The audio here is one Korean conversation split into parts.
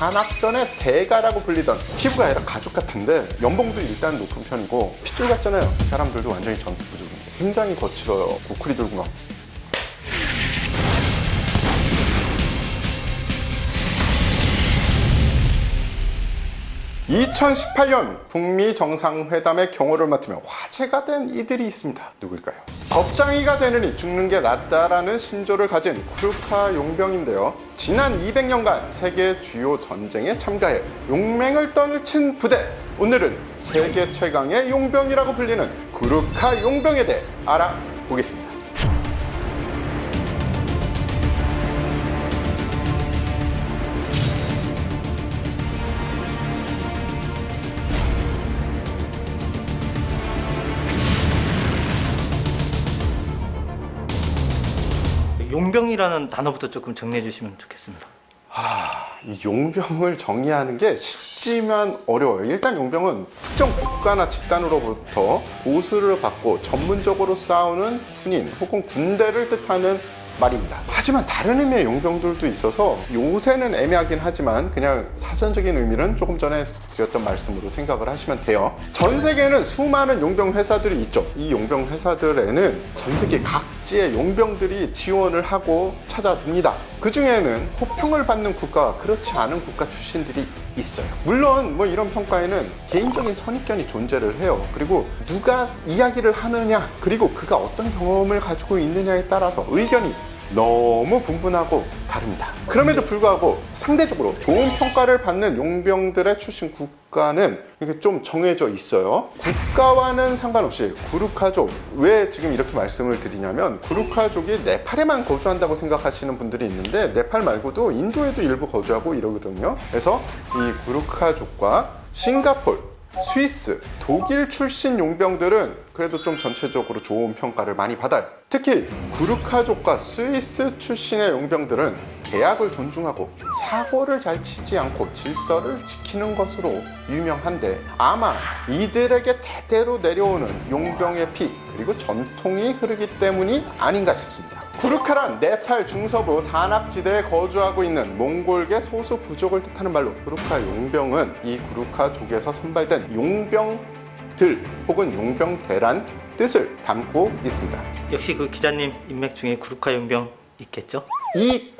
산악전의 대가라고 불리던, 피부가 아니라 가죽 같은데 연봉도 일단 높은 편이고 핏줄 같잖아요. 이 사람들도 완전히 전투 부족인데 굉장히 거칠어요. 고쿠리 들고 막 2018년 북미 정상회담의 경호를 맡으며 화제가 된 이들이 있습니다. 누구일까요? 겁장이가 되느니 죽는 게 낫다라는 신조를 가진 쿠르카 용병인데요. 지난 200년간 세계 주요 전쟁에 참가해 용맹을 떨친 부대. 오늘은 세계 최강의 용병이라고 불리는 쿠르카 용병에 대해 알아보겠습니다. 용병이라는 단어부터 조금 정리해 주시면 좋겠습니다. 이 용병을 정의하는 게 쉽지만 어려워요. 일단 용병은 특정 국가나 집단으로부터 보수를 받고 전문적으로 싸우는 군인 혹은 군대를 뜻하는 말입니다. 하지만 다른 의미의 용병들도 있어서 요새는 애매하긴 하지만 그냥 사전적인 의미는 조금 전에 드렸던 말씀으로 생각을 하시면 돼요. 전 세계에는 수많은 용병 회사들이 있죠. 이 용병 회사들에는 전 세계 각지의 용병들이 지원을 하고 찾아듭니다. 그 중에는 호평을 받는 국가와 그렇지 않은 국가 출신들이 있어요. 물론 뭐 이런 평가에는 개인적인 선입견이 존재를 해요. 그리고 누가 이야기를 하느냐, 그리고 그가 어떤 경험을 가지고 있느냐에 따라서 의견이 너무 분분하고 다릅니다. 그럼에도 불구하고 상대적으로 좋은 평가를 받는 용병들의 출신 국가는 이게 좀 정해져 있어요. 국가와는 상관없이 구루카족, 왜 지금 이렇게 말씀을 드리냐면 구루카족이 네팔에만 거주한다고 생각하시는 분들이 있는데 네팔 말고도 인도에도 일부 거주하고 이러거든요. 그래서 이 구루카족과 싱가폴, 스위스, 독일 출신 용병들은 그래도 좀 전체적으로 좋은 평가를 많이 받아요. 특히 구루카족과 스위스 출신의 용병들은 계약을 존중하고 사고를 잘 치지 않고 질서를 지키는 것으로 유명한데, 아마 이들에게 대대로 내려오는 용병의 피 그리고 전통이 흐르기 때문이 아닌가 싶습니다. 구루카란 네팔 중서부 산악지대에 거주하고 있는 몽골계 소수 부족을 뜻하는 말로 구루카 용병은 이 구루카족에서 선발된 용병들 혹은 용병대란 뜻을 담고 있습니다. 역시 그 기자님 인맥 중에 구루카 용병 있겠죠? 이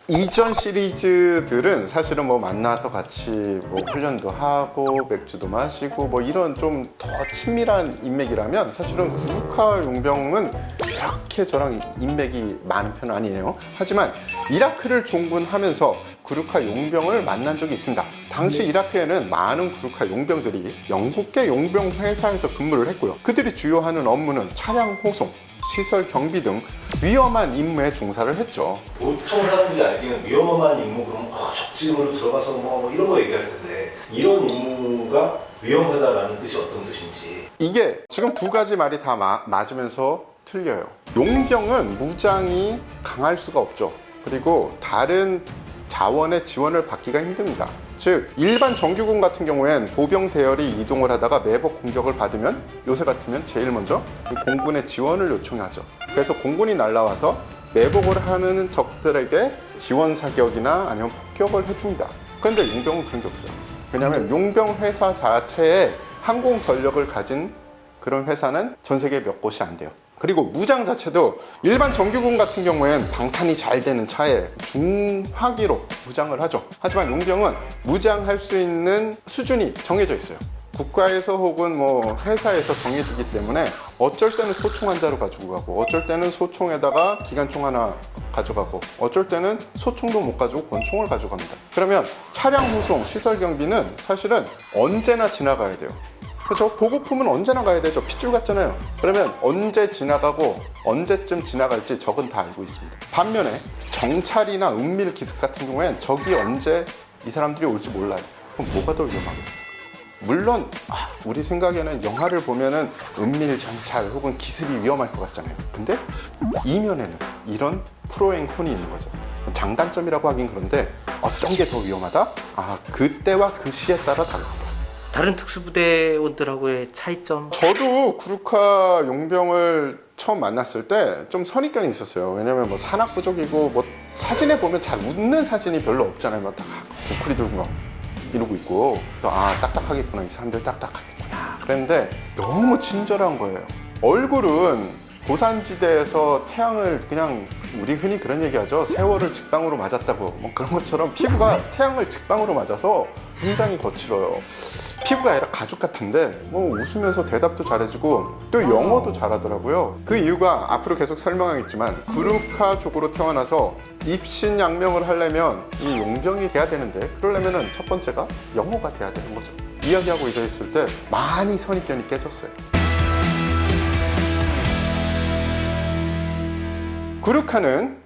이전 시리즈들은 사실은 뭐 만나서 같이 뭐 훈련도 하고 맥주도 마시고 뭐 이런 좀 더 친밀한 인맥이라면, 사실은 구루카 용병은 그렇게 저랑 인맥이 많은 편은 아니에요. 하지만 이라크를 종군하면서 구루카 용병을 만난 적이 있습니다. 당시 이라크에는 많은 구루카 용병들이 영국계 용병 회사에서 근무를 했고요. 그들이 주요 하는 업무는 차량 호송, 시설 경비 등 위험한 임무에 종사를 했죠. 보통 사람들이 알기는 위험한 임무 그러면 적지으로 들어가서 뭐 이런 거 얘기할 텐데, 이런 임무가 위험하다라는 뜻이 어떤 뜻인지. 이게 지금 두 가지 말이 다 맞으면서 틀려요. 용병은 무장이 강할 수가 없죠. 그리고 다른 자원의 지원을 받기가 힘듭니다. 즉 일반 정규군 같은 경우엔 보병 대열이 이동을 하다가 매복 공격을 받으면 요새 같으면 제일 먼저 공군의 지원을 요청하죠. 그래서 공군이 날라와서 매복을 하는 적들에게 지원 사격이나 아니면 폭격을 해줍니다. 그런데 용병은 그런 게 없어요. 왜냐하면 용병 회사 자체에 항공 전력을 가진 그런 회사는 전 세계에 몇 곳이 안 돼요. 그리고 무장 자체도 일반 정규군 같은 경우엔 방탄이 잘 되는 차에 중화기로 무장을 하죠. 하지만 용병은 무장할 수 있는 수준이 정해져 있어요. 국가에서 혹은 뭐 회사에서 정해주기 때문에 어쩔 때는 소총 한 자루 가지고 가고, 어쩔 때는 소총에다가 기관총 하나 가져가고, 어쩔 때는 소총도 못 가지고 권총을 가져갑니다. 그러면 차량 호송, 시설 경비는 사실은 언제나 지나가야 돼요. 그렇죠? 보급품은 언제나 가야 되죠. 핏줄 같잖아요. 그러면 언제 지나가고 언제쯤 지나갈지 적은 다 알고 있습니다. 반면에 정찰이나 은밀 기습 같은 경우엔 적이 언제 이 사람들이 올지 몰라요. 그럼 뭐가 더 위험하겠습니까? 물론 우리 생각에는 영화를 보면은 은밀 정찰 혹은 기습이 위험할 것 같잖아요. 근데 이면에는 이런 프로앤콘이 있는 거죠. 장단점이라고 하긴 그런데 어떤 게 더 위험하다? 그때와 그 시에 따라 달라요. 다른 특수부대원들하고의 차이점? 저도 구루카 용병을 처음 만났을 때 좀 선입견이 있었어요. 왜냐면 뭐 산악 부족이고 뭐 사진에 보면 잘 웃는 사진이 별로 없잖아요. 막 딱 고쿠리 들고 막 이러고 있고 또 아 딱딱하겠구나, 이 사람들 딱딱하겠구나. 그런데 너무 친절한 거예요. 얼굴은 고산지대에서 태양을 그냥 우리 흔히 그런 얘기하죠. 세월을 직방으로 맞았다고, 뭐 그런 것처럼 피부가 태양을 직방으로 맞아서 굉장히 거칠어요. 피부가 아니라 가죽 같은데 뭐 웃으면서 대답도 잘해주고 또 영어도 잘하더라고요. 그 이유가 앞으로 계속 설명하겠지만 구루카족으로 태어나서 입신양명을 하려면 이 용병이 돼야 되는데, 그러려면 첫 번째가 영어가 돼야 되는 거죠. 이야기하고 이제 있을 때 많이 선입견이 깨졌어요. 구루카는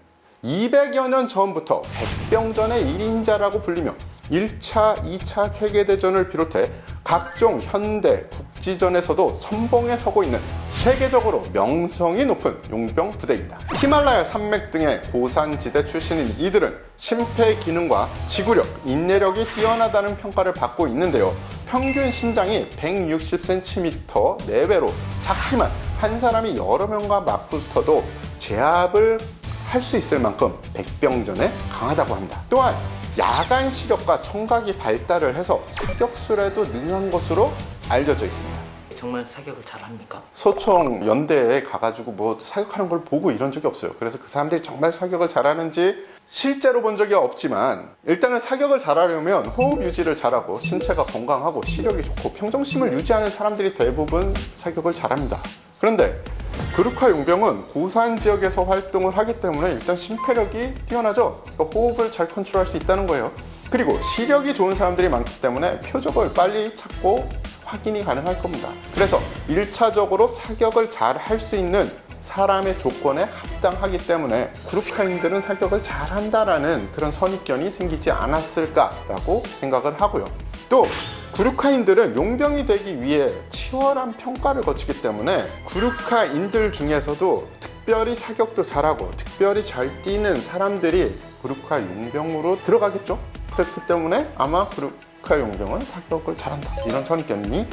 200여 년 전부터 백병전의 1인자라고 불리며 1차, 2차 세계대전을 비롯해 각종 현대 국지전에서도 선봉에 서고 있는 세계적으로 명성이 높은 용병 부대입니다. 히말라야 산맥 등의 고산지대 출신인 이들은 심폐 기능과 지구력, 인내력이 뛰어나다는 평가를 받고 있는데요. 평균 신장이 160cm 내외로 작지만 한 사람이 여러 명과 맞붙어도 제압을 할 수 있을 만큼 백병전에 강하다고 합니다. 또한 야간 시력과 청각이 발달을 해서 사격술에도 능한 것으로 알려져 있습니다. 정말 사격을 잘합니까? 소총 연대에 가가지고 뭐 사격하는 걸 보고 이런 적이 없어요. 그래서 그 사람들이 정말 사격을 잘하는지 실제로 본 적이 없지만, 일단은 사격을 잘하려면 호흡 유지를 잘하고 신체가 건강하고 시력이 좋고 평정심을 유지하는 사람들이 대부분 사격을 잘합니다. 그런데 구루카 용병은 고산 지역에서 활동을 하기 때문에 일단 심폐력이 뛰어나죠. 그러니까 호흡을 잘 컨트롤할 수 있다는 거예요. 그리고 시력이 좋은 사람들이 많기 때문에 표적을 빨리 찾고 확인이 가능할 겁니다. 그래서 1차적으로 사격을 잘 할 수 있는 사람의 조건에 합당하기 때문에 구루카인들은 사격을 잘한다라는 그런 선입견이 생기지 않았을까라고 생각을 하고요. 또 구루카인들은 용병이 되기 위해 치열한 평가를 거치기 때문에 구루카인들 중에서도 특별히 사격도 잘하고 특별히 잘 뛰는 사람들이 구루카 용병으로 들어가겠죠. 그렇기 때문에 아마 구루카 용병은 사격을 잘한다, 이런 선입견이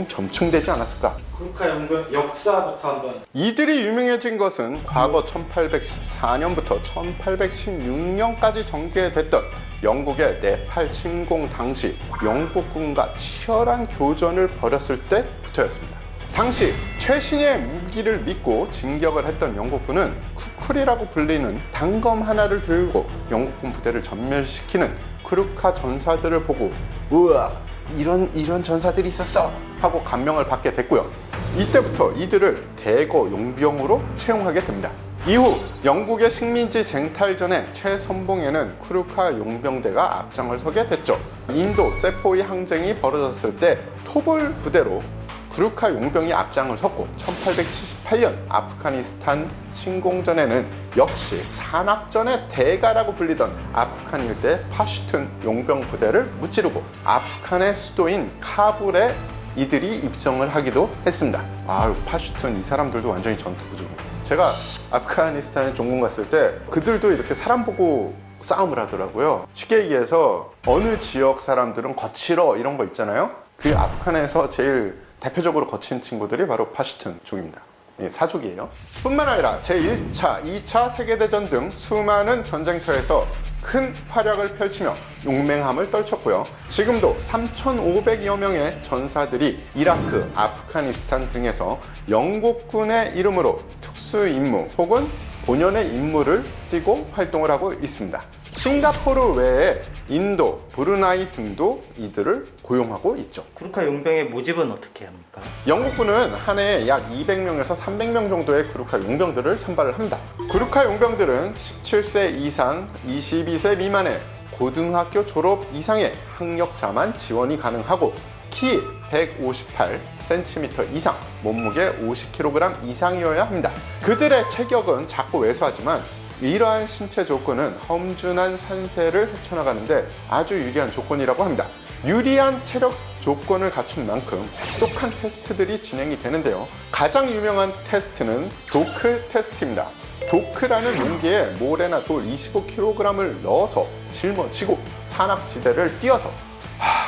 점층되지 않았을까. 구루카 용병 역사부터 한번. 이들이 유명해진 것은 과거 1814년부터 1816년까지 전개됐던 영국의 네팔 침공 당시 영국군과 치열한 교전을 벌였을 때부터였습니다. 당시 최신의 무기를 믿고 진격을 했던 영국군은 쿠쿨이라고 불리는 단검 하나를 들고 영국군 부대를 전멸시키는 구루카 전사들을 보고 우와, 이런 전사들이 있었어 하고 감명을 받게 됐고요. 이때부터 이들을 대거 용병으로 채용하게 됩니다. 이후 영국의 식민지 쟁탈전의 최선봉에는 구루카 용병대가 앞장을 서게 됐죠. 인도 세포이 항쟁이 벌어졌을 때 토벌 부대로 구루카 용병이 앞장을 섰고 1878년 아프가니스탄 침공전에는 역시 산악전의 대가라고 불리던 아프간 일대 파슈툰 용병 부대를 무찌르고 아프간의 수도인 카불에 이들이 입성을 하기도 했습니다. 아유, 파슈툰 이 사람들도 완전히 전투부족입니다. 제가 아프가니스탄에 종군 갔을 때 그들도 이렇게 사람 보고 싸움을 하더라고요. 쉽게 얘기해서 어느 지역 사람들은 거칠어 이런 거 있잖아요. 그 아프간에서 제일 대표적으로 거친 친구들이 바로 파슈툰 족입니다. 예, 사족이에요. 뿐만 아니라 제1차, 2차 세계대전 등 수많은 전쟁터에서 큰 활약을 펼치며 용맹함을 떨쳤고요. 지금도 3,500여 명의 전사들이 이라크, 아프가니스탄 등에서 영국군의 이름으로 특수 임무 혹은 본연의 임무를 띠고 활동을 하고 있습니다. 싱가포르 외에 인도, 브루나이 등도 이들을 고용하고 있죠. 구루카 용병의 모집은 어떻게 합니까? 영국군은 한 해에 약 200명에서 300명 정도의 구루카 용병들을 선발을 합니다. 구루카 용병들은 17세 이상, 22세 미만의 고등학교 졸업 이상의 학력자만 지원이 가능하고 키 158cm 이상, 몸무게 50kg 이상이어야 합니다. 그들의 체격은 작고 왜소하지만 이러한 신체 조건은 험준한 산세를 헤쳐나가는데 아주 유리한 조건이라고 합니다. 유리한 체력 조건을 갖춘 만큼 똑똑한 테스트들이 진행이 되는데요. 가장 유명한 테스트는 도크 테스트입니다. 도크라는 용기에 모래나 돌 25kg을 넣어서 짊어지고 산악지대를 뛰어서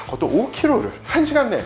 그것도 5km를 1시간 내에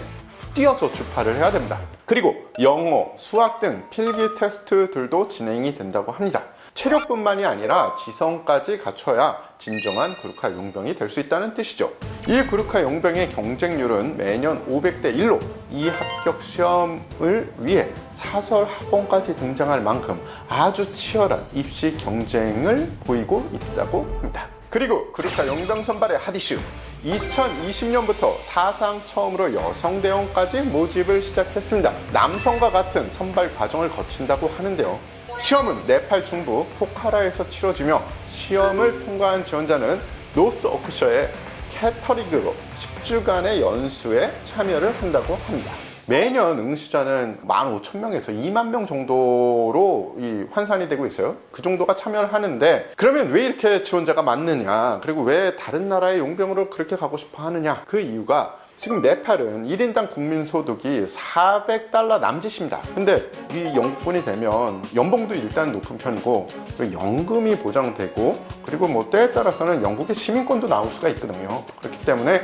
뛰어서 주파를 해야 됩니다. 그리고 영어, 수학 등 필기 테스트들도 진행이 된다고 합니다. 체력뿐만이 아니라 지성까지 갖춰야 진정한 구르카 용병이 될 수 있다는 뜻이죠. 이 구르카 용병의 경쟁률은 매년 500대 1로 이 합격 시험을 위해 사설 학원까지 등장할 만큼 아주 치열한 입시 경쟁을 보이고 있다고 합니다. 그리고 구르카 용병 선발의 핫 이슈, 2020년부터 사상 처음으로 여성 대원까지 모집을 시작했습니다. 남성과 같은 선발 과정을 거친다고 하는데요. 시험은 네팔 중부 포카라에서 치러지며 시험을 통과한 지원자는 노스 오크셔의 캐터릭으로 10주간의 연수에 참여를 한다고 합니다. 매년 응시자는 15,000명에서 2만 명 정도로 환산이 되고 있어요. 그 정도가 참여를 하는데, 그러면 왜 이렇게 지원자가 많느냐, 그리고 왜 다른 나라의 용병으로 그렇게 가고 싶어 하느냐, 그 이유가 지금 네팔은 1인당 국민소득이 $400 남짓입니다. 근데 이 영국군이 되면 연봉도 일단 높은 편이고 연금이 보장되고, 그리고 뭐 때에 따라서는 영국의 시민권도 나올 수가 있거든요. 그렇기 때문에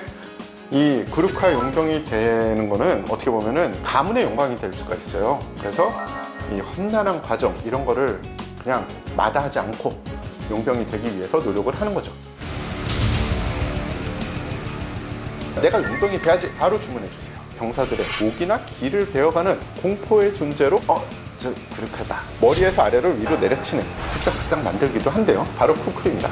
이 구르카 용병이 되는 거는 어떻게 보면은 가문의 영광이 될 수가 있어요. 그래서 이 험난한 과정, 이런 거를 그냥 마다하지 않고 용병이 되기 위해서 노력을 하는 거죠. 내가 용병이 돼야지, 바로 주문해 주세요. 병사들의 목이나 귀를 베어가는 공포의 존재로 저 구르카다, 머리에서 아래로 위로 내려치는 슥싹슥싹 만들기도 한대요. 바로 쿠크입니다.